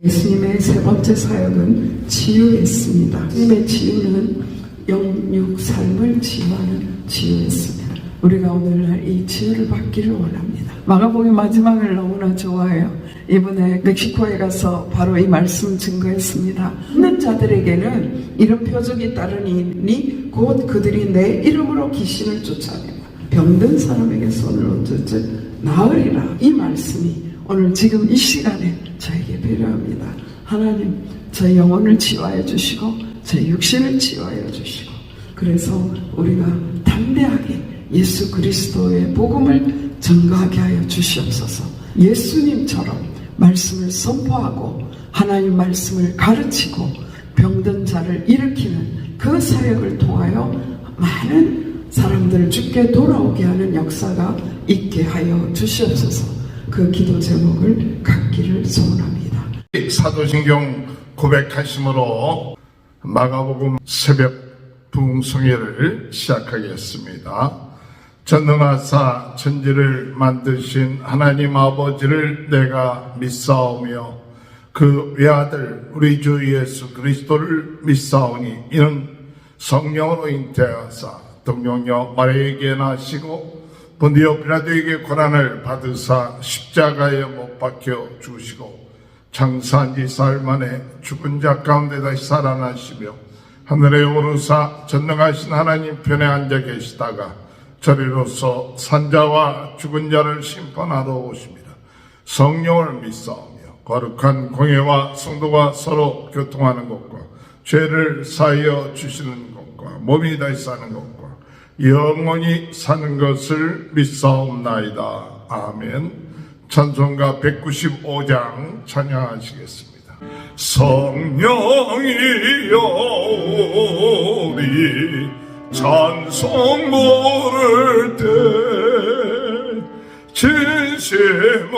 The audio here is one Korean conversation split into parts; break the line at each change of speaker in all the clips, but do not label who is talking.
예수님의 세 번째 사역은 치유였습니다. 예수님의 치유는 영육 삶을 치유하는 치유였습니다. 우리가 오늘날 이 치유를 받기를 원합니다. 마가복음 마지막을 너무나 좋아해요. 이번에 멕시코에 가서 바로 이 말씀 증거했습니다. 믿는 자들에게는 이런 표적이 따르니 곧 그들이 내 이름으로 귀신을 쫓아내고 병든 사람에게 손을 얹어서 나으리라. 이 말씀이 오늘 지금 이 시간에 저에게 필요합니다. 하나님, 저의 영혼을 치유하여 주시고 제 육신을 치유하여 주시고, 그래서 우리가 담대하게 예수 그리스도의 복음을 전가하게 하여 주시옵소서. 예수님처럼 말씀을 선포하고 하나님 말씀을 가르치고 병든 자를 일으키는 그 사역을 통하여 많은 사람들을 주께 돌아오게 하는 역사가 있게 하여 주시옵소서. 그 기도 제목을 갖기를 소원합니다.
사도신경 고백하심으로 마가복음 새벽 부흥성회를 시작하겠습니다. 전능하사 천지를 만드신 하나님 아버지를 내가 믿사오며 그 외아들 우리 주 예수 그리스도를 믿사오니 이는 성령으로 잉태하사 동정녀 마리아에게 나시고 본디오 빌라도에게 고난을 받으사 십자가에 못 박혀 죽으시고 장사한 지 사흘 만에 죽은 자 가운데 다시 살아나시며 하늘에 오르사 전능하신 하나님 편에 앉아 계시다가 저리로서 산자와 죽은 자를 심판하러 오십니다. 성령을 믿사오며 거룩한 공회와 성도가 서로 교통하는 것과 죄를 사하여 주시는 것과 몸이 다시 사는 것과 영원히 사는 것을 믿사옵나이다. 아멘. 찬송가 195장 찬양하시겠습니다. 성령이여 우리 찬송 부를 때 진심으로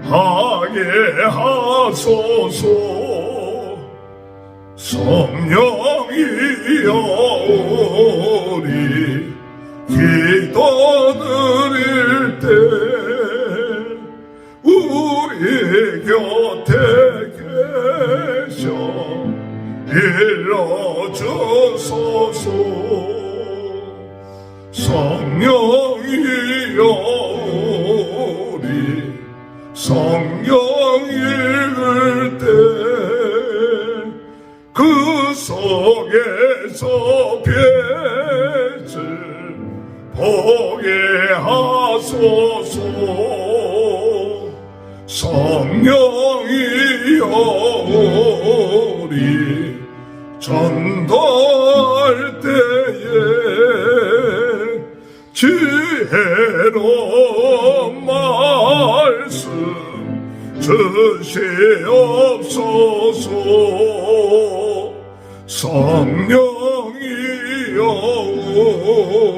찬양하게 하소서. 성령이여 우리 기도 드릴 때 우리 곁에 계셔 일러주소서. 성령이여 우리 성령 읽을 때 그 속에서 빛을 보게 하소서. 성령이여 우리 전도할 때에 지혜로 말씀 주시옵소서. 성령이여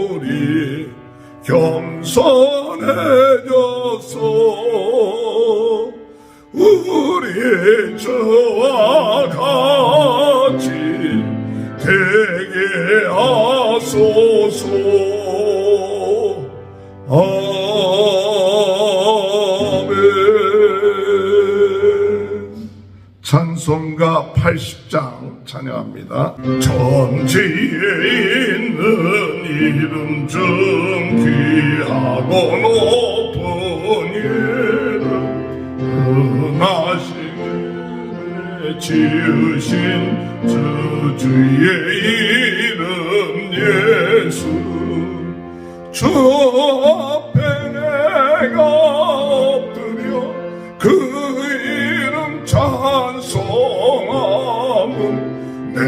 우리 겸손해져서 우리 주와 같이 되게 하소서. 아멘. 찬송가 80장 찬양합니다. 천지에 있는 이름 중 귀하고 높은 이름, 은하심에 지으신 주의 이름 예수. 주 앞에 내가 엎드려 그 이름 찬송함은 내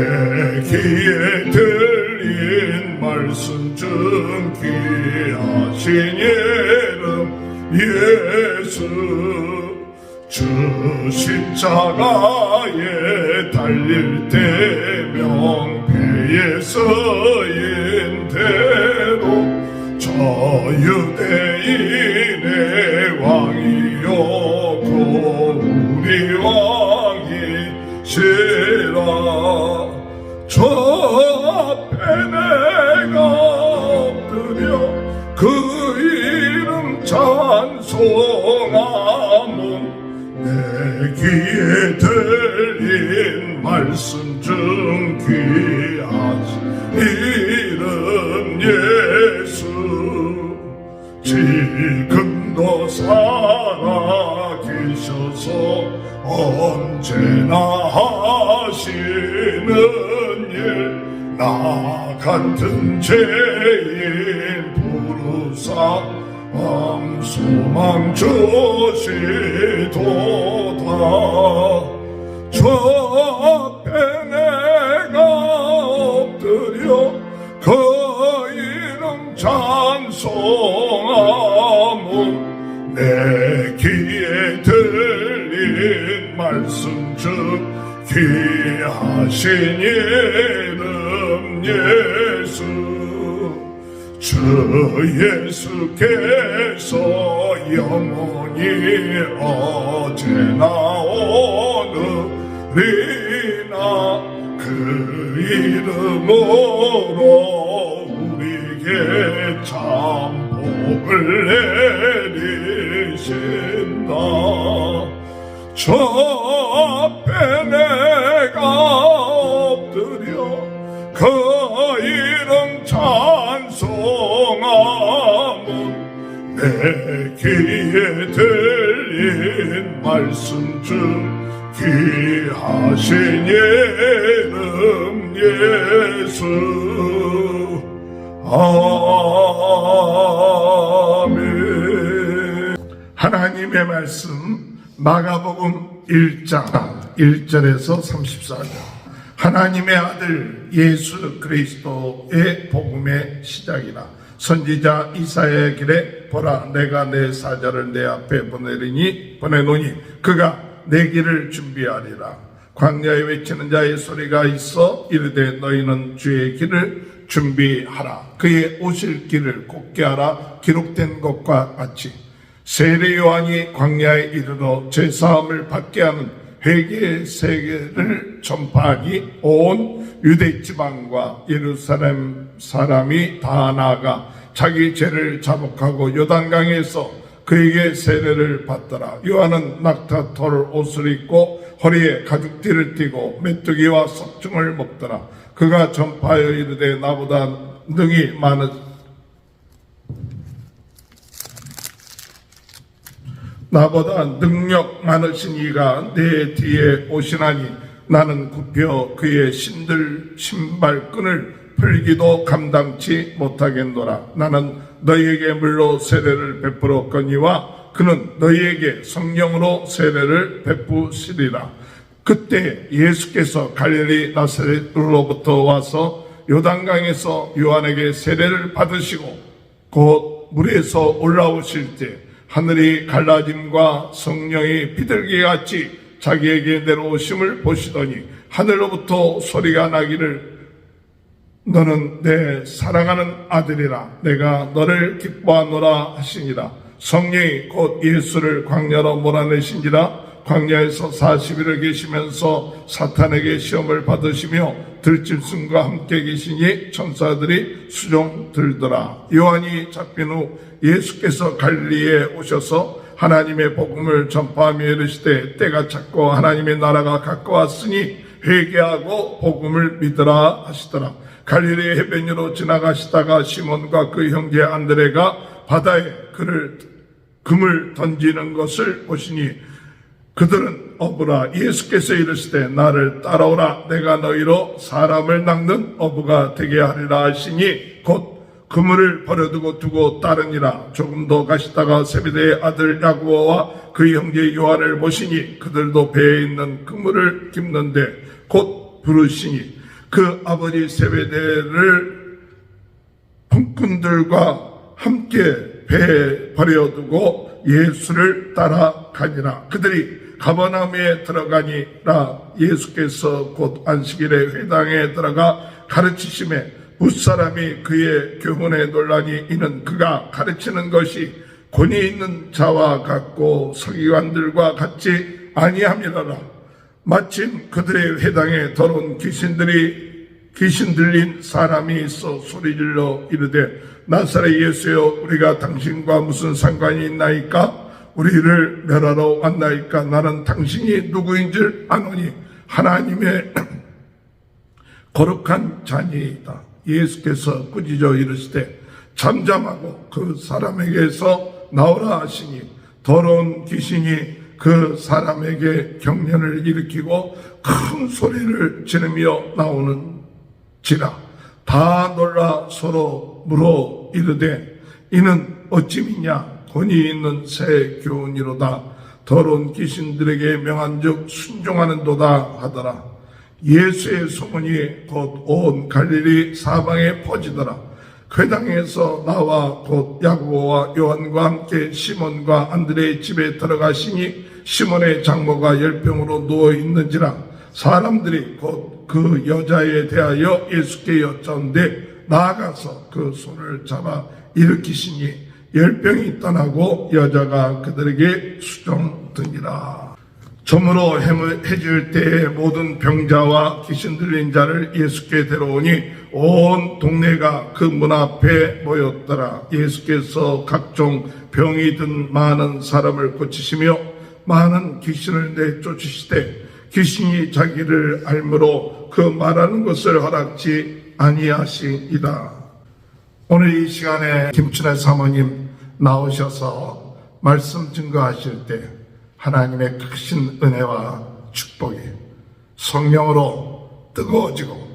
귀에 들린 말씀 중 귀하신 이름 예수. 주 십자가에 달릴 때 명패에 쓰인 대로 저 유대인의 왕이요 우리 왕이시라. 저 앞에 내가 엎드려 그 이름 찬송하 살아 계셔서 언제나 하시는 일 나 같은 죄인 부르사 소망 주시도다. 저 앞에 내가 엎드려 그 이름 찬송하면 내 귀에 들린 말씀 중 귀하신 이름 예수 주 예수께서 영원히 어제나 오늘이나 그 이름으로 우리에게 참 복을 내리신다. 저 앞에 내가 엎드려 그 이름 찬송하면 내 귀에 들린 말씀 중 귀하신 이름 예수. 아멘. 하나님의 말씀 마가복음 1장 1절에서 34절. 하나님의 아들 예수 그리스도의 복음의 시작이라. 선지자 이사야의 길에 보라 내가 내 사자를 내 앞에 보내노니 그가 내 길을 준비하리라. 광야에 외치는 자의 소리가 있어 이르되 너희는 주의 길을 준비하라. 그의 오실 길을 곧게 하라. 기록된 것과 같이 세례 요한이 광야에 이르러 죄사함을 받게 하는 회개의 세계를 전파하기 온 유대 지방과 예루살렘 사람이 다 나아가 자기 죄를 자복하고 요단강에서 그에게 세례를 받더라. 요한은 낙타털 옷을 입고 허리에 가죽띠를 띠고 메뚜기와 석중을 먹더라. 그가 전파하여 이르되 나보다 능력 많으신 이가 내 뒤에 오시나니 나는 굽혀 그의 신발끈을 풀기도 감당치 못하겠노라. 나는 너희에게 물로 세례를 베풀었거니와 그는 너희에게 성령으로 세례를 베푸시리라. 그때 예수께서 갈릴리 나사렛으로부터 와서 요단강에서 요한에게 세례를 받으시고 곧 물에서 올라오실 때 하늘이 갈라짐과 성령이 비둘기같이 자기에게 내려오심을 보시더니 하늘로부터 소리가 나기를 너는 내 사랑하는 아들이라. 내가 너를 기뻐하노라 하시니라. 성령이 곧 예수를 광야로 몰아내신지라. 광야에서 40일을 계시면서 사탄에게 시험을 받으시며 들짐승과 함께 계시니 천사들이 수종 들더라. 요한이 잡힌 후 예수께서 갈릴리에 오셔서 하나님의 복음을 전파하며 이르시되 때가 찼고 하나님의 나라가 가까웠으니 회개하고 복음을 믿으라 하시더라. 갈릴리 해변으로 지나가시다가 시몬과 그 형제 안드레가 바다에 금을 던지는 것을 보시니 그들은 어부라. 예수께서 이르시되 나를 따라오라. 내가 너희로 사람을 낚는 어부가 되게 하리라 하시니 곧 그물을 버려두고 따르니라. 조금 더 가시다가 세베대의 아들 야고보와 그 형제 요한을 보시니 그들도 배에 있는 그물을 깁는데 곧 부르시니 그 아버지 세베대를 품꾼들과 함께 배에 버려두고 예수를 따라가니라. 그들이 가버나움에 들어가니라. 예수께서 곧 안식일에 회당에 들어가 가르치심에 무사람이 그의 교훈에 놀라니 이는 그가 가르치는 것이 권위 있는 자와 같고 서기관들과 같지 아니함이라라. 마침 그들의 회당에 더러운 귀신 들린 사람이 있어 소리질러 이르되 나사렛 예수여 우리가 당신과 무슨 상관이 있나이까? 우리를 멸하러 왔나이까? 나는 당신이 누구인 줄 아노니 하나님의 거룩한 자니이다. 예수께서 꾸짖어 이르시되 잠잠하고 그 사람에게서 나오라 하시니 더러운 귀신이 그 사람에게 경련을 일으키고 큰 소리를 지르며 나오는지라 다 놀라 서로 물어 이르되 이는 어찌 믿냐 권위 있는 새 교훈이로다 더러운 귀신들에게 명한즉 순종하는도다 하더라. 예수의 소문이 곧 온 갈릴리 사방에 퍼지더라. 회당에서 나와 곧 야고보와 요한과 함께 시몬과 안드레의 집에 들어가시니 시몬의 장모가 열병으로 누워 있는지라. 사람들이 곧 그 여자에 대하여 예수께 여짜온데 나아가서 그 손을 잡아 일으키시니 열병이 떠나고 여자가 그들에게 수종되니라. 점으로 해질 때에 모든 병자와 귀신 들린 자를 예수께 데려오니 온 동네가 그 문 앞에 모였더라. 예수께서 각종 병이 든 많은 사람을 고치시며 많은 귀신을 내쫓으시되 귀신이 자기를 알므로 그 말하는 것을 허락지 아니하시이다. 오늘 이 시간에 김춘혜 사모님 나오셔서 말씀 증거하실 때 하나님의 크신 은혜와 축복이 성령으로 뜨거워지고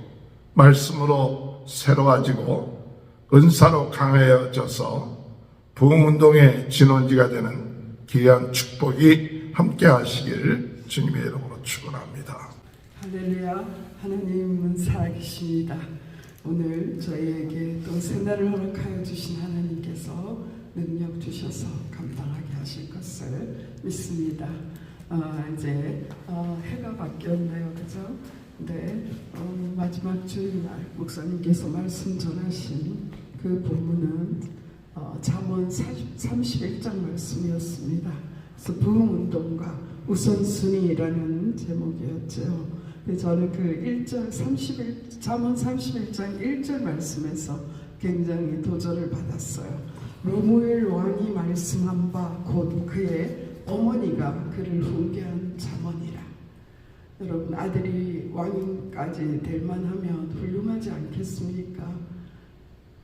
말씀으로 새로워지고 은사로 강해져서 부흥운동의 진원지가 되는 귀한 축복이 함께 하시길 주님의 이름으로 축원합니다.
할렐루야. 하나님은 살아계십니다. 오늘 저희에게 또 새날을 허락하여 주신 하나님께서 능력 주셔서 감당하게 하실 것을 믿습니다. 이제 해가 바뀌었네요, 그죠? 네, 마지막 주일날 목사님께서 말씀 전하신 그 본문은 잠언 31장 말씀이었습니다. 그래서 부흥운동과 우선순위라는 제목이었죠. 저는 그 1절 잠언 31장 1절 말씀에서 굉장히 도전을 받았어요. 로무엘 왕이 말씀한 바 곧 그의 어머니가 그를 훈계한 잠언이라. 여러분, 아들이 왕까지 될 만하면 훌륭하지 않겠습니까?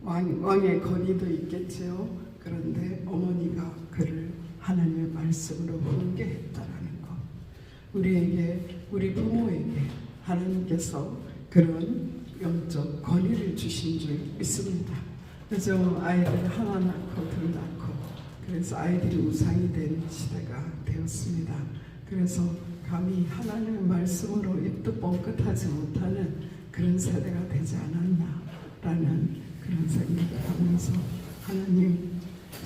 왕의 권위도 있겠지요. 그런데 어머니가 그를 하나님의 말씀으로 훈계했다라는 것. 우리 부모에게 하나님께서 그런 영적 권위를 주신 줄 믿습니다. 그래서 아이들 하나 낳고 둘 낳고 그래서 아이들이 우상이 된 시대가 되었습니다. 그래서 감히 하나님의 말씀으로 입도 뻥끗하지 못하는 그런 세대가 되지 않았나라는 그런 생각을 하면서 하나님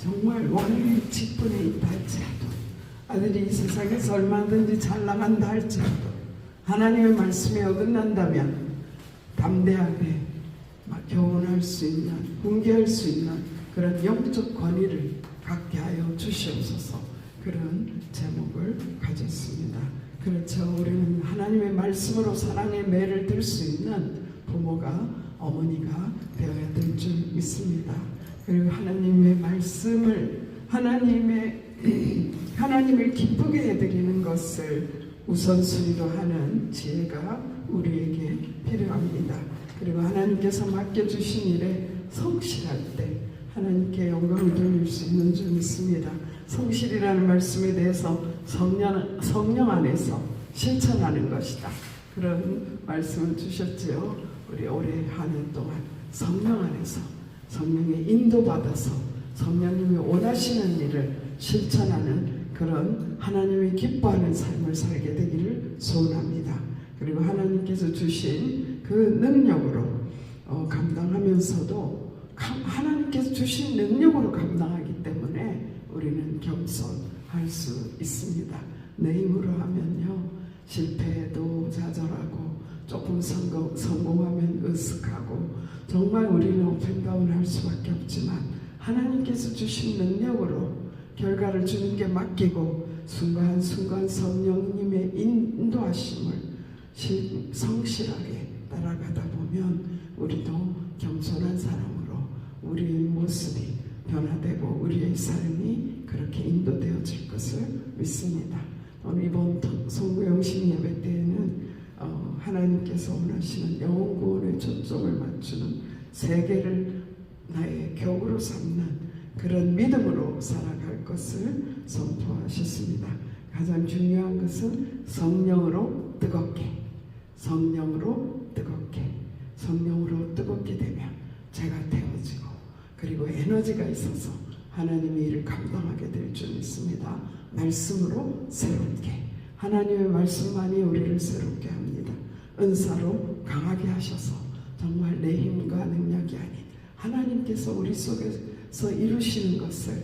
정말 왕의 직분에 있다 할지라도 아들이 이 세상에서 얼마든지 잘 나간다 할지라도 하나님의 말씀에 어긋난다면 담대하게 교훈할 수 있는, 훈계할 수 있는 그런 영적 권위를 갖게 하여 주시옵소서. 그런 제목을 가졌습니다. 그렇죠. 우리는 하나님의 말씀으로 사랑의 매를 들 수 있는 부모가, 어머니가 되어야 될 줄 믿습니다. 그리고 하나님의 말씀을 하나님을 기쁘게 해드리는 것을 우선순위로 하는 지혜가 우리에게 필요합니다. 그리고 하나님께서 맡겨주신 일에 성실할 때 하나님께 영광을 돌릴 수 있는 줄 믿습니다. 성실이라는 말씀에 대해서 성령 안에서 실천하는 것이다. 그런 말씀을 주셨지요. 우리 올해 한 해 동안 성령 안에서 성령의 인도받아서 성령님이 원하시는 일을 실천하는 그런 하나님이 기뻐하는 삶을 살게 되기를 소원합니다. 그리고 하나님께서 주신 그 능력으로 감당하면서도 하나님께서 주신 능력으로 감당하기 때문에 우리는 겸손할 수 있습니다. 내 힘으로 하면요 실패해도 좌절하고 조금 성공하면 으쓱하고 정말 우리는 업앤다운 할 수밖에 없지만 하나님께서 주신 능력으로 결과를 주는 게 맡기고 순간순간 성령님의 인도하심을 성실하게 따라가다 보면 우리도 겸손한 사람으로 우리의 모습이 변화되고 우리의 삶이 그렇게 인도되어질 것을 믿습니다. 오늘 이번 성구영신 예배 때에는 하나님께서 원하시는 영혼 구원에 초점을 맞추는 세계를 나의 격으로 삼는 그런 믿음으로 살아갈 것을 선포하셨습니다. 가장 중요한 것은 성령으로 뜨겁게, 성령으로 뜨겁게, 성령으로 뜨겁게 되면 제가 태워지고 그리고 에너지가 있어서 하나님의 일을 감당하게 될 줄 믿습니다. 말씀으로 새롭게, 하나님의 말씀만이 우리를 새롭게 합니다. 은사로 강하게 하셔서 정말 내 힘과 능력이 아닌 하나님께서 우리 속에서 이루시는 것을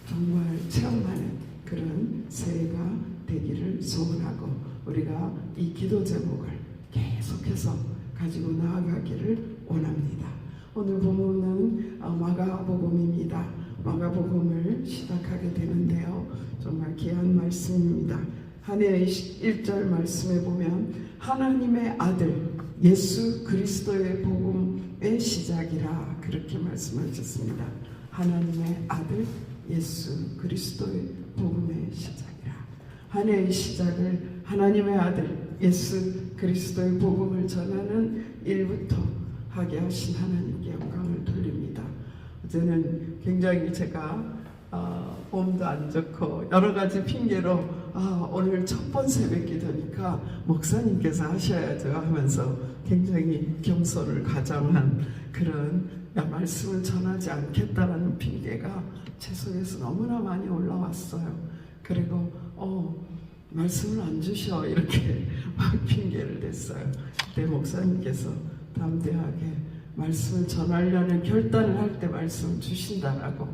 정말 체험하는 그런 새해가 되기를 소원하고 우리가 이 기도 제목을 계속해서 가지고 나아가기를 원합니다. 오늘 본문은 마가복음입니다. 마가복음을 시작하게 되는데요. 정말 귀한 말씀입니다. 한해의 1절 말씀에 보면 하나님의 아들 예수 그리스도의 복음의 시작이라 그렇게 말씀하셨습니다. 하나님의 아들 예수 그리스도의 복음의 시작이라. 한 해의 시작을 하나님의 아들 예수 그리스도의 복음을 전하는 일부터 하게 하신 하나님께 영광을 돌립니다. 어제는 굉장히 제가 몸도 안 좋고 여러 가지 핑계로 오늘 첫 번 새벽 기도니까 목사님께서 하셔야죠 하면서 굉장히 겸손을 가장한 그런 말씀을 전하지 않겠다라는 핑계가 제 속에서 너무나 많이 올라왔어요. 그리고 말씀을 안 주셔 이렇게 막 핑계를 댔어요. 그때 목사님께서 담대하게 말씀을 전하려는 결단을 할 때 말씀을 주신다라고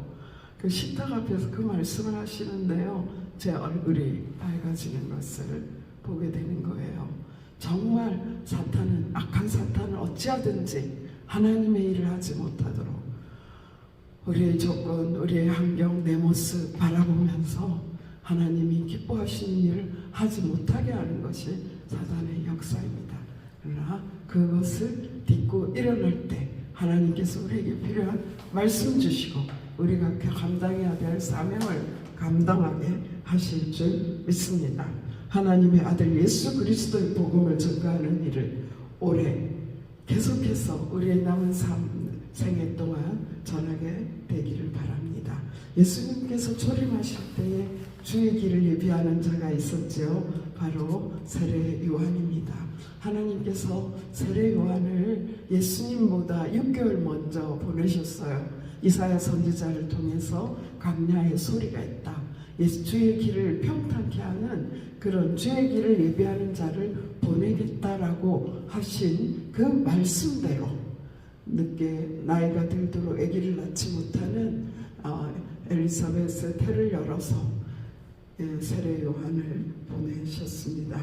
그 식탁 앞에서 그 말씀을 하시는데요. 제 얼굴이 밝아지는 것을 보게 되는 거예요. 정말 사탄은, 악한 사탄은 어찌하든지 하나님의 일을 하지 못하도록 우리의 조건, 우리의 환경, 내 모습 바라보면서 하나님이 기뻐하시는 일을 하지 못하게 하는 것이 사단의 역사입니다. 그러나 그것을 딛고 일어날 때 하나님께서 우리에게 필요한 말씀 주시고 우리가 감당해야 될 사명을 감당하게 하실 줄 믿습니다. 하나님의 아들 예수 그리스도의 복음을 전가하는 일을 올해 계속해서 우리의 남은 생애 동안 전하게 되기를 바랍니다. 예수님께서 초림하실 때에 주의 길을 예비하는 자가 있었지요. 바로 세례 요한입니다. 하나님께서 세례 요한을 예수님보다 6개월 먼저 보내셨어요. 이사야 선지자를 통해서 광야에 소리가 있다. 주의 길을 평탄케 하는 그런 주의 길을 예비하는 자를 보내겠다라고 하신 그 말씀대로 늦게 나이가 들도록 아기를 낳지 못하는 엘리사벳의 태를 열어서 세례 요한을 보내셨습니다.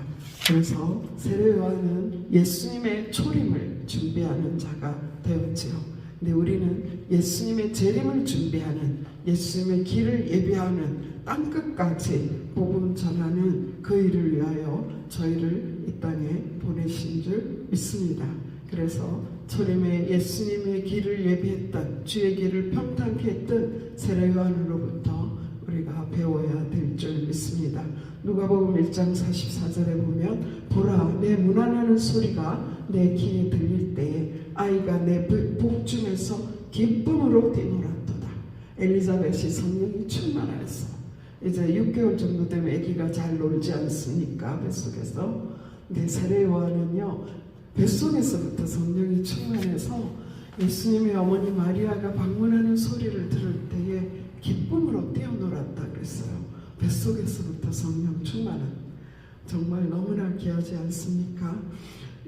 그래서 세례 요한은 예수님의 초림을 준비하는 자가 되었지요. 근데 우리는 예수님의 재림을 준비하는 예수님의 길을 예비하는 땅끝까지 복음 전하는 그 일을 위하여 저희를 이 땅에 보내신 줄 믿습니다. 그래서 초림에 예수님의 길을 예비했던 주의 길을 평탄케 했던 세례 요한으로부터 우리가 배워야 될 줄 믿습니다. 누가복음 1장 44절에 보면 보라 내 문안하는 소리가 내 귀에 들릴 때에 아이가 내 복중에서 기쁨으로 뛰놀았도다. 엘리사벳이 성령이 충만하였어. 이제 6개월 정도 되면 아기가 잘 놀지 않습니까? 뱃속에서. 근데 세례 요한은요 뱃속에서부터 성령이 충만해서 예수님의 어머니 마리아가 방문하는 소리를 들을 때에 기쁨으로 뛰어놀았다 그랬어요. 뱃속에서부터 성령 충만한. 정말 너무나 귀하지 않습니까?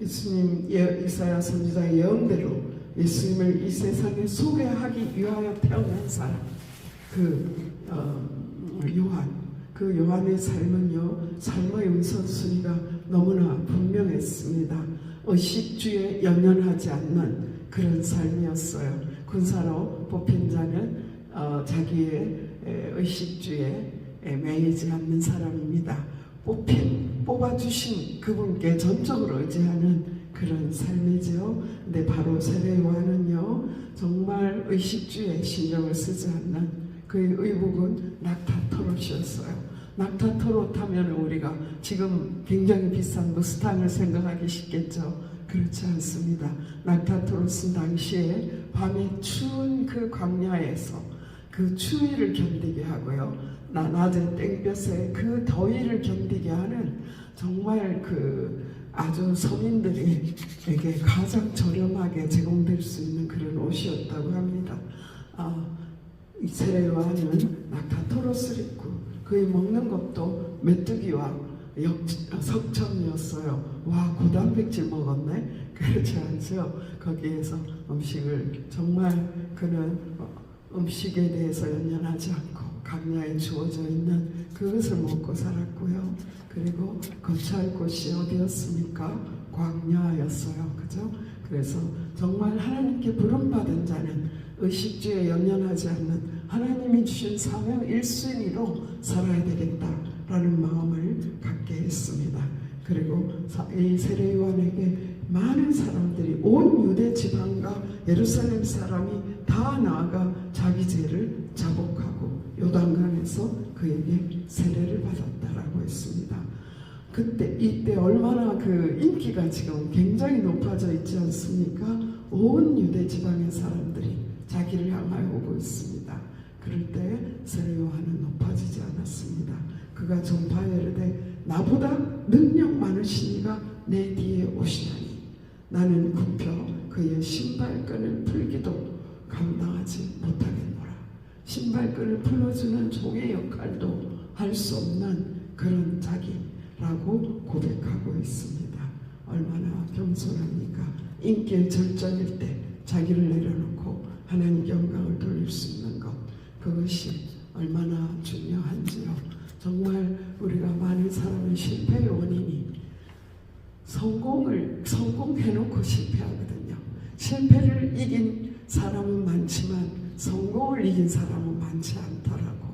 예수님 이사야 선지자의 예언대로 예수님을 이 세상에 소개하기 위하여 태어난 사람 요한, 그 요한의 삶은요 삶의 우선순위가 너무나 분명했습니다. 의식주에 연연하지 않는 그런 삶이었어요. 군사로 뽑힌 자는 자기의 의식주에 매이지 않는 사람입니다. 뽑아주신 그분께 전적으로 의지하는 그런 삶이지요. 근데 바로 세례 요한은요 정말 의식주에 신경을 쓰지 않는 그의 의복은 낙타토롯이었어요. 낙타토롯 하면 우리가 지금 굉장히 비싼 무스탕을 생각하기 쉽겠죠. 그렇지 않습니다. 낙타토롯은 당시에 밤에 추운 그 광야에서 그 추위를 견디게 하고요. 낮에 땡볕에 그 더위를 견디게 하는 정말 그 아주 서민들에게 가장 저렴하게 제공될 수 있는 그런 옷이었다고 합니다. 이 세례 요한은 낙타토로스를 입고 그의 먹는 것도 메뚜기와 석청이었어요. 와, 고단백질 먹었네? 그렇지 않죠. 거기에서 음식을 정말 그는 음식에 대해서 연연하지 않고 강야에 주어져 있는 그것을 먹고 살았고요. 그리고 거처할 곳이 어디였습니까? 광야였어요. 그죠? 그래서 정말 하나님께 부름받은 자는 의식주에 연연하지 않는 하나님이 주신 사명 1순위로 살아야 되겠다라는 마음을 갖게 했습니다. 그리고 이 세례 요한에게 많은 사람들이 온 유대 지방과 예루살렘 사람이 다 나아가 자기 죄를 자복하고 요단강에서 그에게 세례를 받았다라고 했습니다. 이때 얼마나 그 인기가 지금 굉장히 높아져 있지 않습니까? 온 유대 지방의 사람들이 자기를 향하여 오고 있습니다. 그럴 때 세례 요한은 높아지지 않았습니다. 그가 전파에 이르되 나보다 능력 많으신 이가 내 뒤에 오시나니 나는 굽혀 그의 신발끈을 풀기도 감당하지 못하겠노라. 신발끈을 풀어주는 종의 역할도 할 수 없는 그런 자기라고 고백하고 있습니다. 얼마나 겸손합니까? 인기의 절정일 때 자기를 내려놓고 하나님께 영광을 돌릴 수 있는 것, 그것이 얼마나 중요한지요. 정말 우리가 많은 사람은 실패의 원인이 성공해놓고 실패하거든요. 실패를 이긴 사람은 많지만 성공을 이긴 사람은 많지 않다라고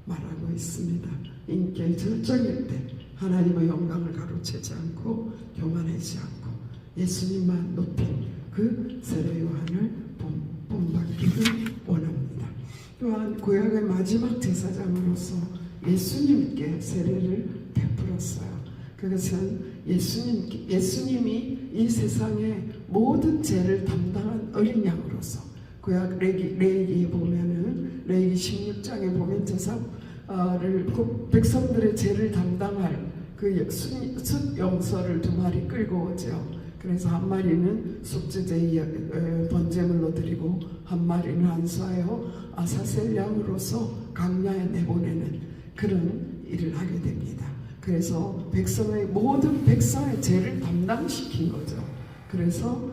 말하고 있습니다. 인기의 절정일 때 하나님의 영광을 가로채지 않고 교만하지 않고 예수님만 높인 그 세례 요한을 본받기를 원합니다. 또한 구약의 마지막 제사장으로서 예수님께 세례를 베풀었어요. 그것은 예수님이 이 세상의 모든 죄를 담당한 어린 양으로서 구약 레위기에 보면은 레위기 16장에 보면 백성들의 죄를 담당할 그 숫영서를 2마리 끌고 오죠. 그래서 한 마리는 속죄제 번제물로 드리고 한 마리는 안수하여 아사셀 양으로서 강야에 내보내는 그런 일을 하게 됩니다. 그래서 모든 백성의 죄를 담당시킨 거죠. 그래서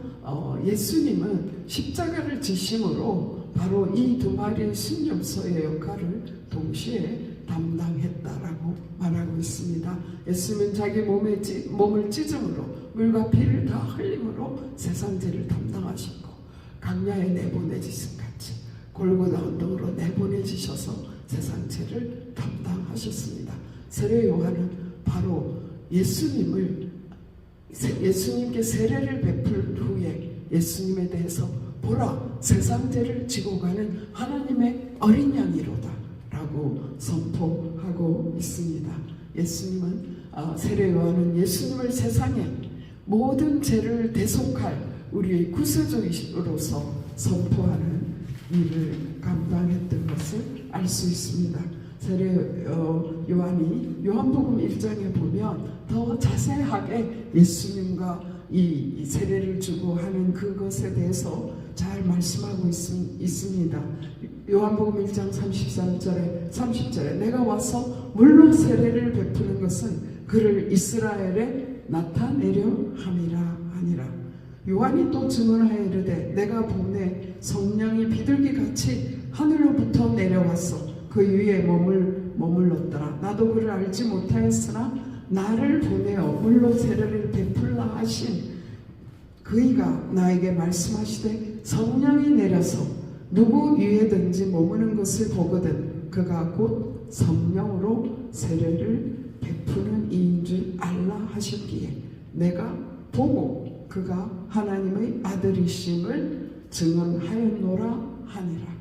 예수님은 십자가를 지심으로 바로 이 2마리의 순염소의 역할을 동시에 담당했다라고 말하고 있습니다. 예수님은 자기 몸을 찢음으로 물과 피를 다 흘림으로 세상 죄를 담당하시고 강야에 내보내지신 같이 골고다 언덕으로 내보내지셔서 세상 죄를 담당하셨습니다. 세례 요한은 바로 예수님께 세례를 베풀 후에 예수님에 대해서 보라, 세상 죄를 지고 가는 하나님의 어린 양이로다 라고 선포하고 있습니다. 예수님은 세례 요한은 예수님을 세상에 모든 죄를 대속할 우리의 구세주이로서 선포하는 일을 감당했던 것을 알 수 있습니다. 세례 요한이 요한복음 1장에 보면 더 자세하게 예수님과 이 세례를 주고 하는 그것에 대해서 잘 말씀하고 있습니다. 요한복음 1장 30절에 내가 와서 물로 세례를 베푸는 것은 그를 이스라엘에 나타내려 함이라 하니라. 요한이 또 증언하여 이르되 내가 보내 성령이 비둘기같이 하늘로부터 내려와서 그 위에 머물렀더라. 나도 그를 알지 못하였으나 나를 보내어 물로 세례를 베풀라 하신 그이가 나에게 말씀하시되 성령이 내려서 누구 위에든지 머무는 것을 보거든 그가 곧 성령으로 세례를 베푸는 이인 줄 알라 하셨기에 내가 보고 그가 하나님의 아들이심을 증언하였노라 하니라.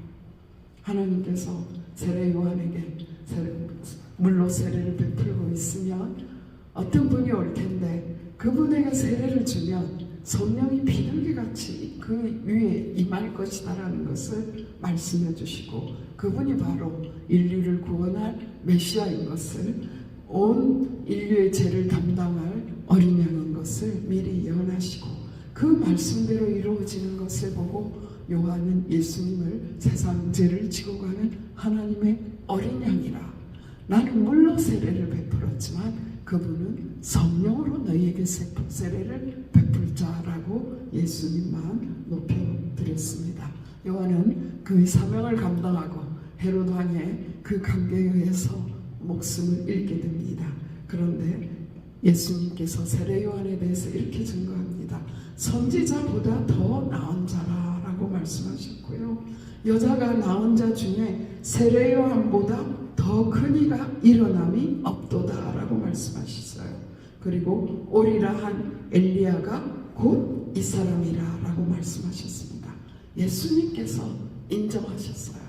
하나님께서 세례 요한에게 물로 세례를 베풀고 있으면 어떤 분이 올 텐데 그분에게 세례를 주면 성령이 비둘기같이 그 위에 임할 것이다라는 것을 말씀해 주시고, 그분이 바로 인류를 구원할 메시아인 것을, 온 인류의 죄를 담당할 어린 양인 것을 미리 예언하시고, 그 말씀대로 이루어지는 것을 보고 요한은 예수님을 세상 죄를 지고 가는 하나님의 어린 양이라, 나는 물로 세례를 베풀었지만 그분은 성령으로 너희에게 세례를 베풀 자라고 예수님만 높여드렸습니다. 요한은 그의 사명을 감당하고 헤롯 왕의 그 관계에 의해서 목숨을 잃게 됩니다. 그런데 예수님께서 세례 요한에 대해서 이렇게 증거합니다. 선지자보다 더 나은 자라라고 말씀하셨고요. 여자가 낳은 자 중에 세례 요한보다 더 큰 이가 일어남이 없도다라고 말씀하셨어요. 그리고 오리라 한 엘리야가 곧 이 사람이라라고 말씀하셨습니다. 예수님께서 인정하셨어요.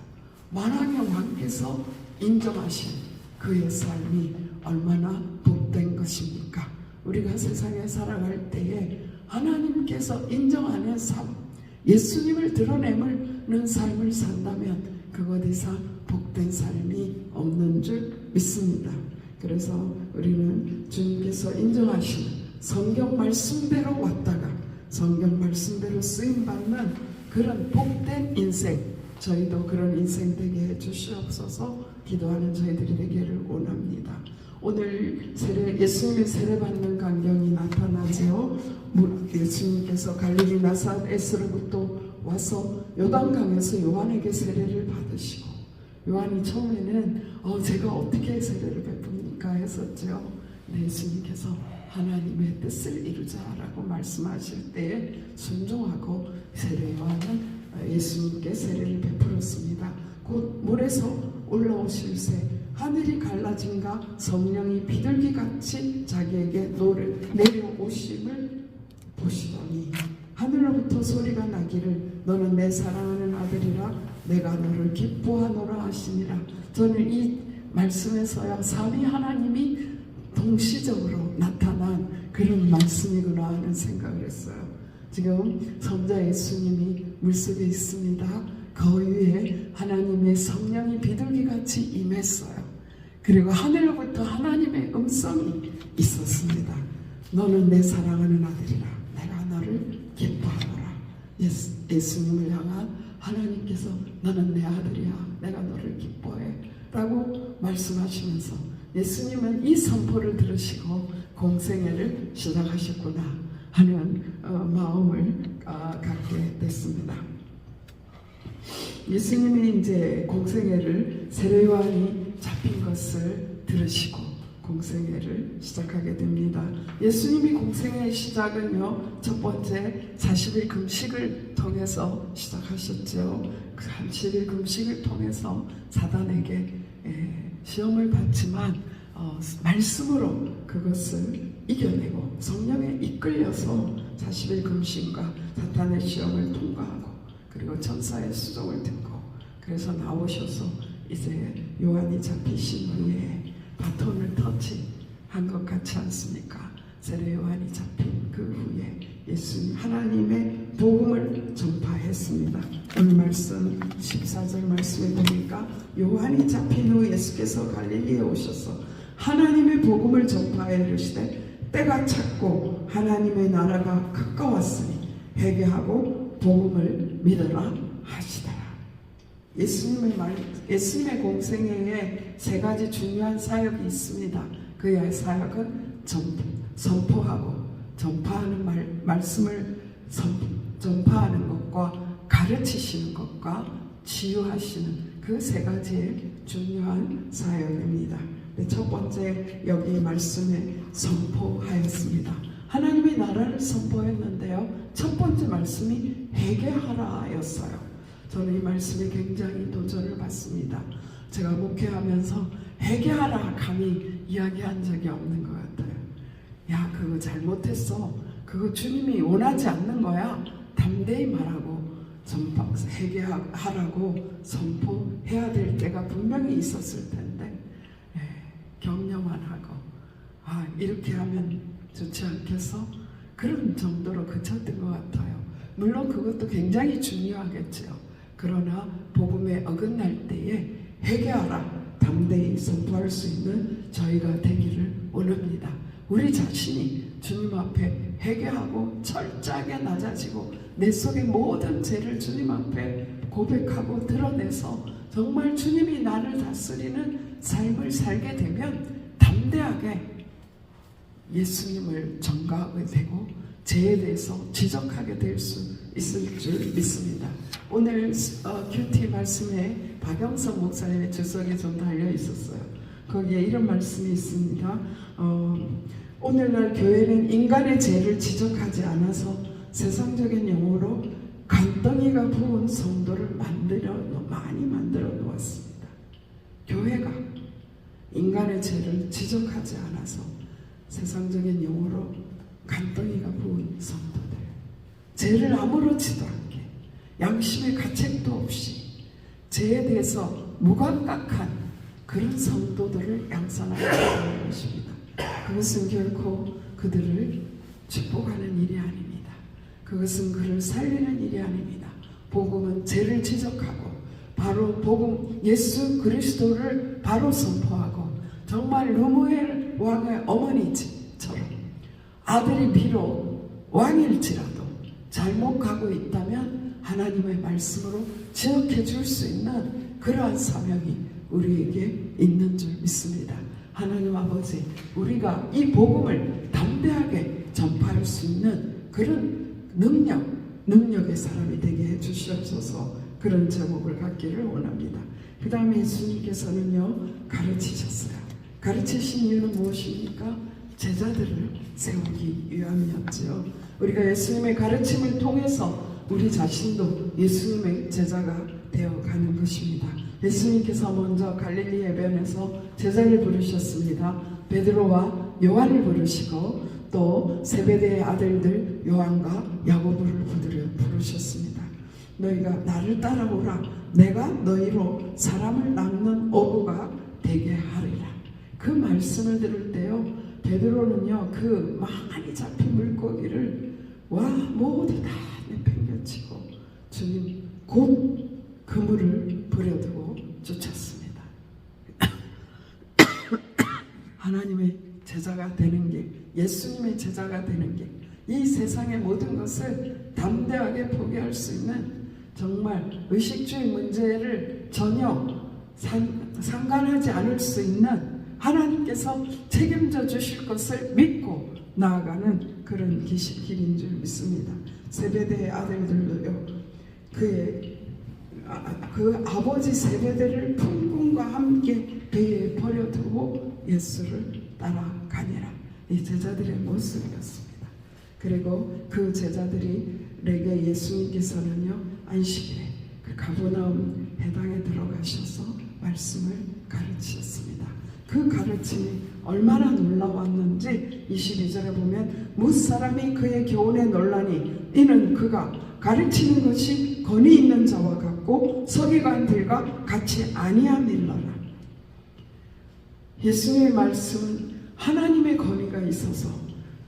만왕의 왕께서 인정하신 그의 삶이 얼마나 복된 것입니까? 우리가 세상에 살아갈 때에 하나님께서 인정하는 삶, 예수님을 드러내는 삶을 산다면 그것 이상 복된 삶이 없는 줄 믿습니다. 그래서 우리는 주님께서 인정하신 성경 말씀대로 왔다가 성경 말씀대로 쓰임받는 그런 복된 인생, 저희도 그런 인생 되게 해주시옵소서 기도하는 저희들이 되기를 원합니다. 오늘 예수님의 세례받는 광경이 나타나죠. 예수님께서 갈릴리 나사렛으로부터 와서 요단강에서 요한에게 세례를 받으시고, 요한이 처음에는 제가 어떻게 세례를 베풉니까 했었죠. 예수님께서 하나님의 뜻을 이루자라고 말씀하실 때에 순종하고 세례 요한은 예수님께 세례를 베풀었습니다. 곧 물에서 올라오실 새 하늘이 갈라진가 성령이 비둘기같이 자기에게 내려오심을 보시더니 하늘로부터 소리가 나기를 너는 내 사랑하는 아들이라 내가 너를 기뻐하노라 하시니라. 저는 이 말씀에서야 삼위 하나님이 동시적으로 나타난 그런 말씀이구나 하는 생각을 했어요. 지금 성자 예수님이 물속에 있습니다. 그 위에 하나님의 성령이 비둘기같이 임했어요. 그리고 하늘로부터 하나님의 음성이 있었습니다. 너는 내 사랑하는 아들이라 내가 너를 기뻐하노라. 예수님을 향한 하나님께서 너는 내 아들이야 내가 너를 기뻐해 라고 말씀하시면서 예수님은 이 선포를 들으시고 공생애를 시작하셨구나 하는 마음을 갖게 됐습니다. 예수님이 이제 공생애를 세례 요한이 잡힌 것을 들으시고 공생애를 시작하게 됩니다. 예수님이 공생애의 시작은요, 첫 번째 40일 금식을 통해서 시작하셨죠. 그 30일 금식을 통해서 사단에게 시험을 받지만 말씀으로 그것을 이겨내고 성령에 이끌려서 40일 금식과 사탄의 시험을 통과하고 그리고 천사의 수종을 듣고 그래서 나오셔서 이제 요한이 잡히신 후에 바톤을 터치한 것 같지 않습니까? 세례 요한이 잡힌 그 후에 예수님 하나님의 복음을 전파했습니다. 오늘 말씀 14절 말씀에 보니까 요한이 잡힌 후 예수께서 갈릴리에 오셔서 하나님의 복음을 전파해 이르시되 때가 찼고 하나님의 나라가 가까웠으니 회개하고 복음을 믿으라 하시더라. 예수님의 공생애에 세 가지 중요한 사역이 있습니다. 그의 사역은 선포하고 전파하는 말씀을 전파하는 것과 가르치시는 것과 치유하시는 그 세 가지의 중요한 사역입니다. 첫 번째 여기 말씀에 선포하였습니다. 하나님의 나라를 선포했는데요. 첫 번째 말씀이 회개하라 였어요. 저는 이 말씀에 굉장히 도전을 받습니다. 제가 목회하면서 회개하라 감히 이야기한 적이 없는 것 같아요. 야, 그거 잘못했어. 그거 주님이 원하지 않는 거야. 담대히 말하고 회개하라고 선포해야 될 때가 분명히 있었을 텐데 격려만 하고 이렇게 하면 좋지 않겠어? 그런 정도로 그쳤던 것 같아요. 물론 그것도 굉장히 중요하겠죠. 그러나 복음에 어긋날 때에 회개하라, 담대히 선포할 수 있는 저희가 되기를 원합니다. 우리 자신이 주님 앞에 회개하고 철저하게 낮아지고 내 속의 모든 죄를 주님 앞에 고백하고 드러내서 정말 주님이 나를 다스리는 삶을 살게 되면 담대하게 예수님을 전가하게 되고 죄에 대해서 지적하게 될 수 있을 줄 믿습니다. 오늘 큐티 말씀에 박영선 목사님의 주석에 좀 달려 있었어요. 거기에 이런 말씀이 있습니다. 오늘날 교회는 인간의 죄를 지적하지 않아서 세상적인 용어로 간덩이가 부은 성도를 많이 만들어 놓았습니다. 교회가 인간의 죄를 지적하지 않아서 세상적인 용어로 간덩이가 부은 성도들, 죄를 아무렇지도 않게 양심의 가책도 없이 죄에 대해서 무감각한 그런 성도들을 양산하는 것입니다. 그것은 결코 그들을 축복하는 일이 아닙니다. 그것은 그를 살리는 일이 아닙니다. 복음은 죄를 지적하고 바로 복음 예수 그리스도를 바로 선포하고 정말 르무엘 왕의 어머니처럼 아들이 비록 왕일지라도 잘못 가고 있다면 하나님의 말씀으로 지적해 줄 수 있는 그러한 사명이 우리에게 있는 줄 믿습니다. 하나님 아버지, 우리가 이 복음을 담대하게 전파할 수 있는 그런 능력의 사람이 되게 해주시옵소서. 그런 제목을 갖기를 원합니다. 그 다음에 예수님께서는요, 가르치셨어요. 가르치신 이유는 무엇입니까? 제자들을 세우기 위함이었죠. 우리가 예수님의 가르침을 통해서 우리 자신도 예수님의 제자가 되어가는 것입니다. 예수님께서 먼저 갈릴리 해변에서 제자를 부르셨습니다. 베드로와 요한을 부르시고 또 세베대의 아들들 요한과 야고보를 부르셨습니다. 너희가 나를 따라오라. 내가 너희로 사람을 낚는 어부가 되게 하리라. 그 말씀을 들을 때요, 베드로는요, 그 많이 잡힌 물고기를 모두 다 내팽개치고 주님 곧 그물을 부려두고 쫓았습니다. 하나님의 제자가 되는 게, 예수님의 제자가 되는 게, 이 세상의 모든 것을 담대하게 포기할 수 있는 정말 의식주의 문제를 전혀 상관하지 않을 수 있는 하나님께서 책임져 주실 것을 믿고 나아가는 그런 길인 줄 믿습니다. 세베대의 아들들도요, 그 아버지 세베대를 풍금과 함께 배에 버려두고 예수를 따라가니라. 이 제자들의 모습이었습니다. 그리고 그 제자들에게 예수님께서는요, 안식일에 그 가버나움 해당에 들어가셔서 말씀을 가르치셨습니다. 그 가르침이 얼마나 놀라웠는지 22절에 보면 무사람이 그의 교훈에 놀라니 이는 그가 가르치는 것이 권위 있는 자와 같고 서기관들과 같이 아니함일러라. 예수님의 말씀은 하나님의 권위가 있어서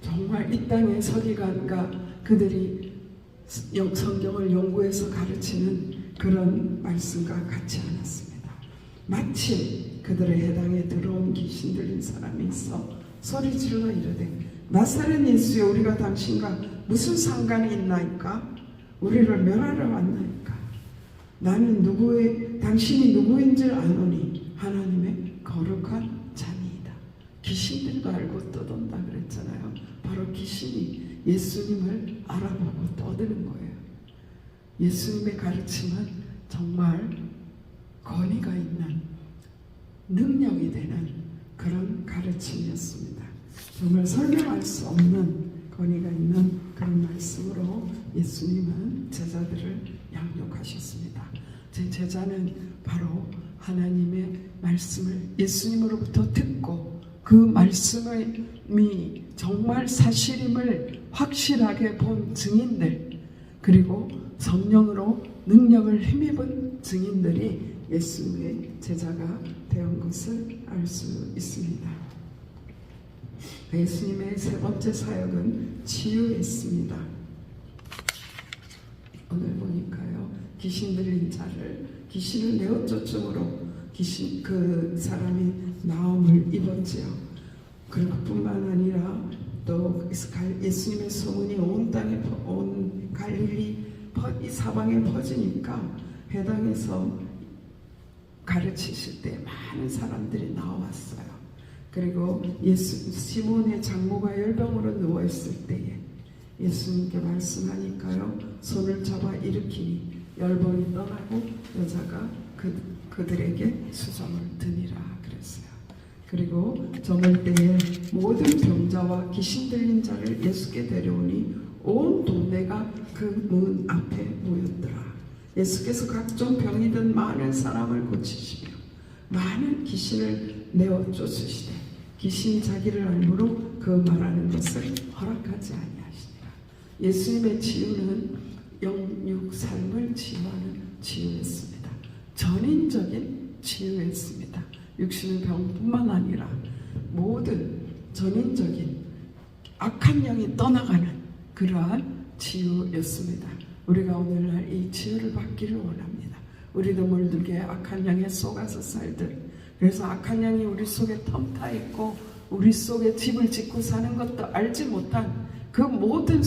정말 이 땅의 서기관과 그들이 성경을 연구해서 가르치는 그런 말씀과 같지 않았습니다. 마침 그들의 해당에 들어온 귀신 들린 사람이 있어 소리 질러 이르되 나사렛 예수여, 우리가 당신과 무슨 상관이 있나이까? 우리를 멸하러 왔나이까? 나는 당신이 누구인 줄 아노니 하나님의 거룩한 자니이다. 귀신들도 알고 떠돈다 그랬잖아요. 바로 귀신이 예수님을 알아보고 떠드는 거예요. 예수님의 가르침은 정말 권위가 있는, 능력이 되는 그런 가르침이었습니다. 정말 설명할 수 없는 권위가 있는 그런 말씀으로 예수님은 제자들을 양육하셨습니다. 제 제자는 바로 하나님의 말씀을 예수님으로부터 듣고 그 말씀이 정말 사실임을 확실하게 본 증인들, 그리고 성령으로 능력을 힘입은 증인들이 예수님의 제자가 되온 것을 알 수 있습니다. 예수님의 세 번째 사역은 치유했습니다. 오늘 보니까요, 귀신 들린 자를 귀신을 내어 쫓음으로 그 사람이 나음을 입었지요. 그뿐만 아니라 또 예수님의 소문이 온 땅에 온 갈릴리 이 사방에 퍼지니까 해당에서 가르치실 때 많은 사람들이 나왔어요. 그리고 시몬의 장모가 열병으로 누워 있을 때에 예수님께 말씀하니까요, 손을 잡아 일으키니 열병이 떠나고 여자가 그들에게 수정을 드니라 그랬어요. 그리고 저물 때에 모든 병자와 귀신 들린 자를 예수께 데려오니 온 동네가 그 문 앞에 모였더라. 예수께서 각종 병이 든 많은 사람을 고치시며 많은 귀신을 내어 쫓으시되 귀신이 자기를 알므로 그 말하는 것을 허락하지 아니하시니라. 예수님의 치유는 영육 삶을 치유하는 치유였습니다. 전인적인 치유였습니다. 육신의 병뿐만 아니라 모든 전인적인 악한 영이 떠나가는 그러한 치유였습니다. 우리가 오늘날 이 치유를 받기를 원합니다. 우리도 물들게 악한 영에 속아서 살들, 그래서 악한 영이 우리 속에 텀타 있고 우리 속에 집을 짓고 사는 것도 알지 못한 그 모든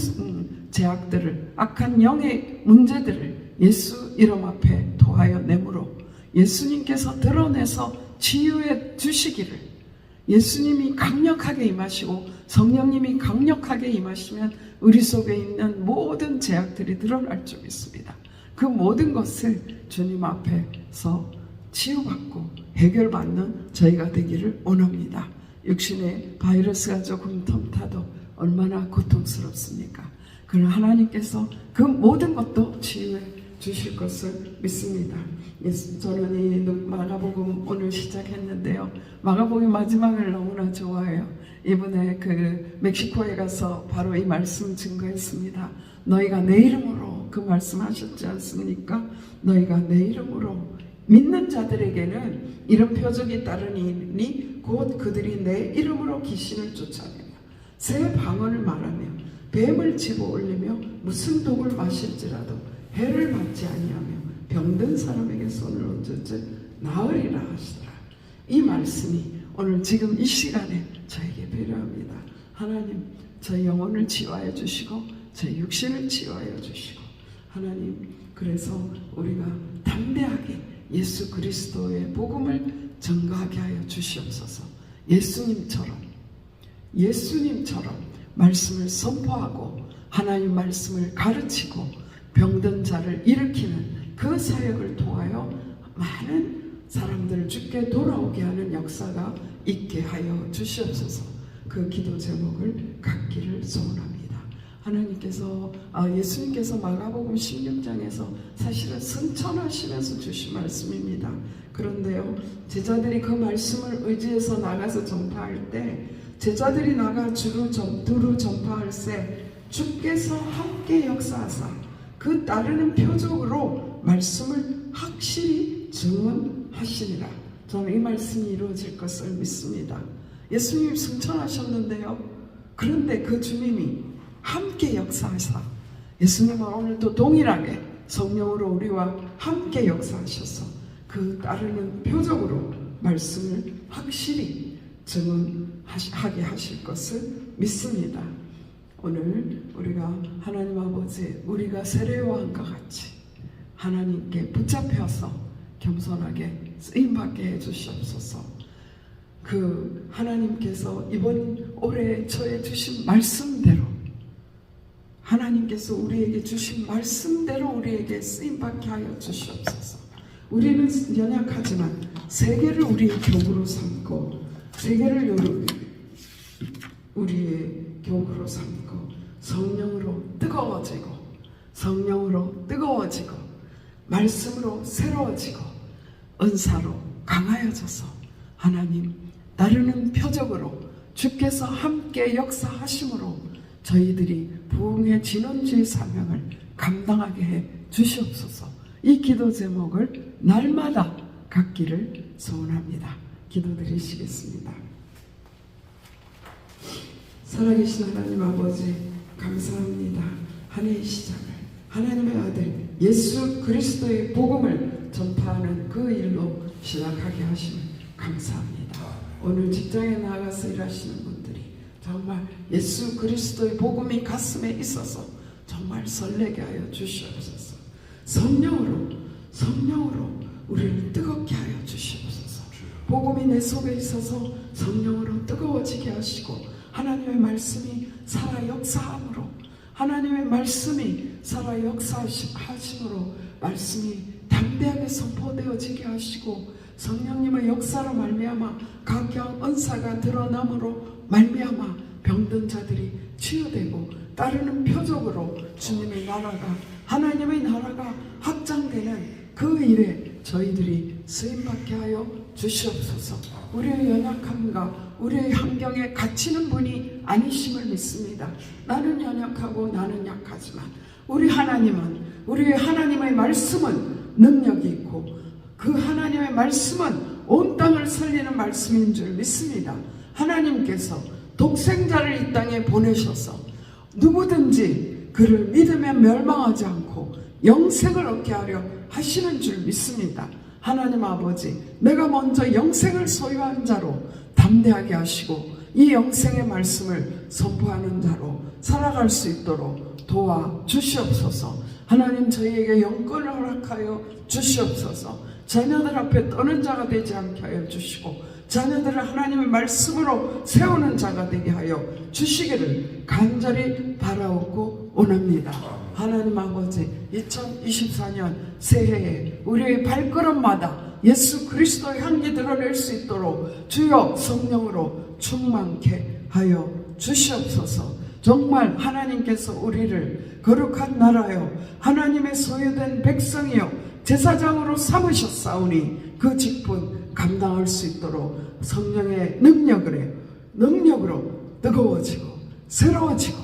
제약들을, 악한 영의 문제들을 예수 이름 앞에 도하여 내므로 예수님께서 드러내서 치유해 주시기를, 예수님이 강력하게 임하시고 성령님이 강력하게 임하시면 우리 속에 있는 모든 제약들이 드러날 줄 믿습니다. 그 모든 것을 주님 앞에서 치유받고 해결받는 저희가 되기를 원합니다. 육신의 바이러스가 조금 텀타도 얼마나 고통스럽습니까? 그러나 하나님께서 그 모든 것도 치유해 주실 것을 믿습니다. 저는 이 마가복음 오늘 시작했는데요, 마가복음 마지막을 너무나 좋아해요. 이번에 그 멕시코에 가서 바로 이 말씀 증거했습니다. 너희가 내 이름으로, 그 말씀하셨지 않습니까? 너희가 내 이름으로, 믿는 자들에게는 이런 표적이 따르니 곧 그들이 내 이름으로 귀신을 쫓아내며 새 방언을 말하며 뱀을 집어 올리며 무슨 독을 마실지라도 해를 받지 아니하며 병든 사람에게 손을 얹을지 나으리라 하시더라. 이 말씀이 오늘 지금 이 시간에 저에게 필요합니다. 하나님, 저희 영혼을 치유하여 주시고 저희 육신을 치유하여 주시고, 하나님, 그래서 우리가 담대하게 예수 그리스도의 복음을 전가하게 하여 주시옵소서. 예수님처럼 말씀을 선포하고 하나님 말씀을 가르치고 병든 자를 일으키는 그 사역을 통하여 많은 사람들을 주께 돌아오게 하는 역사가 있게 하여 주시옵소서. 그 기도 제목을 갖기를 소원합니다. 하나님께서 예수님께서 마가복음 16장에서 사실은 승천하시면서 주신 말씀입니다. 그런데요, 제자들이 그 말씀을 의지해서 나가서 전파할 때, 제자들이 나가 두루 전파할 때 주께서 함께 역사하사 그 따르는 표적으로 말씀을 확실히 증언하시니라. 저는 이 말씀이 이루어질 것을 믿습니다. 예수님이 승천하셨는데요, 그런데 그 주님이 함께 역사하사, 예수님은 오늘도 동일하게 성령으로 우리와 함께 역사하셔서 그 따르는 표적으로 말씀을 확실히 증언하게 하실 것을 믿습니다. 오늘 우리가 하나님 아버지, 우리가 세례요한과 같이 하나님께 붙잡혀서 겸손하게 쓰임받게 해주시옵소서. 그 하나님께서 이번 올해 저에 주신 말씀대로, 하나님께서 우리에게 주신 말씀대로 우리에게 쓰임받게 하여 주시옵소서. 우리는 연약하지만 세계를 우리의 교구로 삼고, 세계를 우리의 교구로 삼고 성령으로 뜨거워지고 말씀으로 새로워지고 은사로 강하여져서 하나님 따르는 표적으로 주께서 함께 역사하심으로 저희들이 부흥의 진원주의 사명을 감당하게 해 주시옵소서. 이 기도 제목을 날마다 갖기를 소원합니다. 기도드리시겠습니다. 살아계신 하나님 아버지 감사합니다. 한 해의 시작을 하나님의 아들 예수 그리스도의 복음을 전파하는 그 일로 시작하게 하시면 감사합니다. 오늘 직장에 나가서 일하시는 분들이 정말 예수 그리스도의 복음이 가슴에 있어서 정말 설레게 하여 주시옵소서. 성령으로 우리를 뜨겁게 하여 주시옵소서. 복음이 내 속에 있어서 성령으로 뜨거워지게 하시고 하나님의 말씀이 살아 역사함으로 하나님의 말씀이 살아 역사하심으로 말씀이 담대하게 선포되어지게 하시고 성령님의 역사로 말미암아 각양 은사가 드러남으로 말미암아 병든 자들이 치유되고 따르는 표적으로 주님의 나라가 하나님의 나라가 확장되는 그 일에 저희들이 쓰임받게 하여 주시옵소서. 우리의 연약함과 우리의 환경에 갇히는 분이 아니심을 믿습니다. 나는 연약하고 나는 약하지만 우리의 하나님의 말씀은 능력이 있고 그 하나님의 말씀은 온 땅을 살리는 말씀인 줄 믿습니다. 하나님께서 독생자를 이 땅에 보내셔서 누구든지 그를 믿으면 멸망하지 않고 영생을 얻게 하려 하시는 줄 믿습니다. 하나님 아버지, 내가 먼저 영생을 소유한 자로 담대하게 하시고 이 영생의 말씀을 선포하는 자로 살아갈 수 있도록 도와 주시옵소서. 하나님, 저희에게 영권을 허락하여 주시옵소서. 자녀들 앞에 떠는 자가 되지 않게 하여 주시고 자녀들을 하나님의 말씀으로 세우는 자가 되게 하여 주시기를 간절히 바라옵고 원합니다. 하나님 아버지, 2024년 새해에 우리의 발걸음마다 예수 그리스도의 향기 드러낼 수 있도록 주여 성령으로 충만케 하여 주시옵소서. 정말 하나님께서 우리를 거룩한 나라요 하나님의 소유된 백성이요 제사장으로 삼으셨사오니 그 직분 감당할 수 있도록 성령의 능력으로 뜨거워지고 새로워지고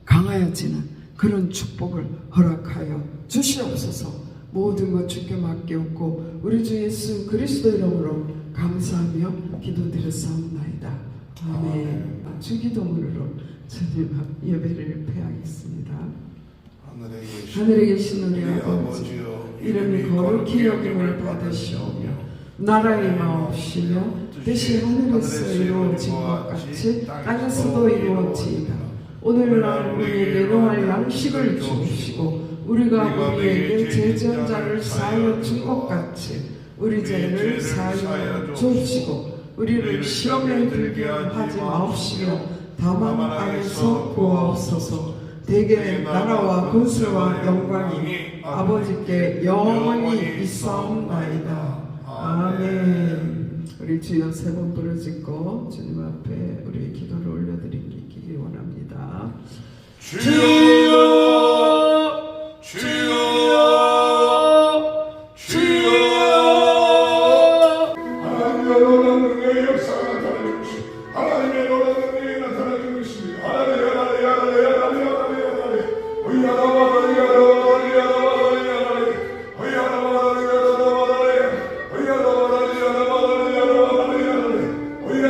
강하여지는 그런 축복을 허락하여 주시옵소서. 모든 것 주께 맡기옵고 우리 주 예수 그리스도 이름으로 감사하며 기도드렸사옵나이다. 아멘. 주기도문으로 주님 예배를 폐하겠습니다. 하늘에 계신 우리 아버지, 이름이 거룩히 여김을 받으시오며 나라의 마옵시며 뜻이 하늘에서 이루어진 것 같이 땅에서도 이루어지이다. 오늘날 우리에게 노할 양식을 주시고 우리가 우리에게 죄지은 자를 사하여 준 것 같이 우리 죄를 사하여 주시고 우리를 시험에 들게 하지 마옵시며 다만 안에서 구하옵소서. 대개 나라와 권세와 영광이 아버지께 영원히 있사옵나이다. 아멘. 우리 주여 세 번 부르짖고 주님 앞에 우리의 기도를 올려드리기 원합니다. 주여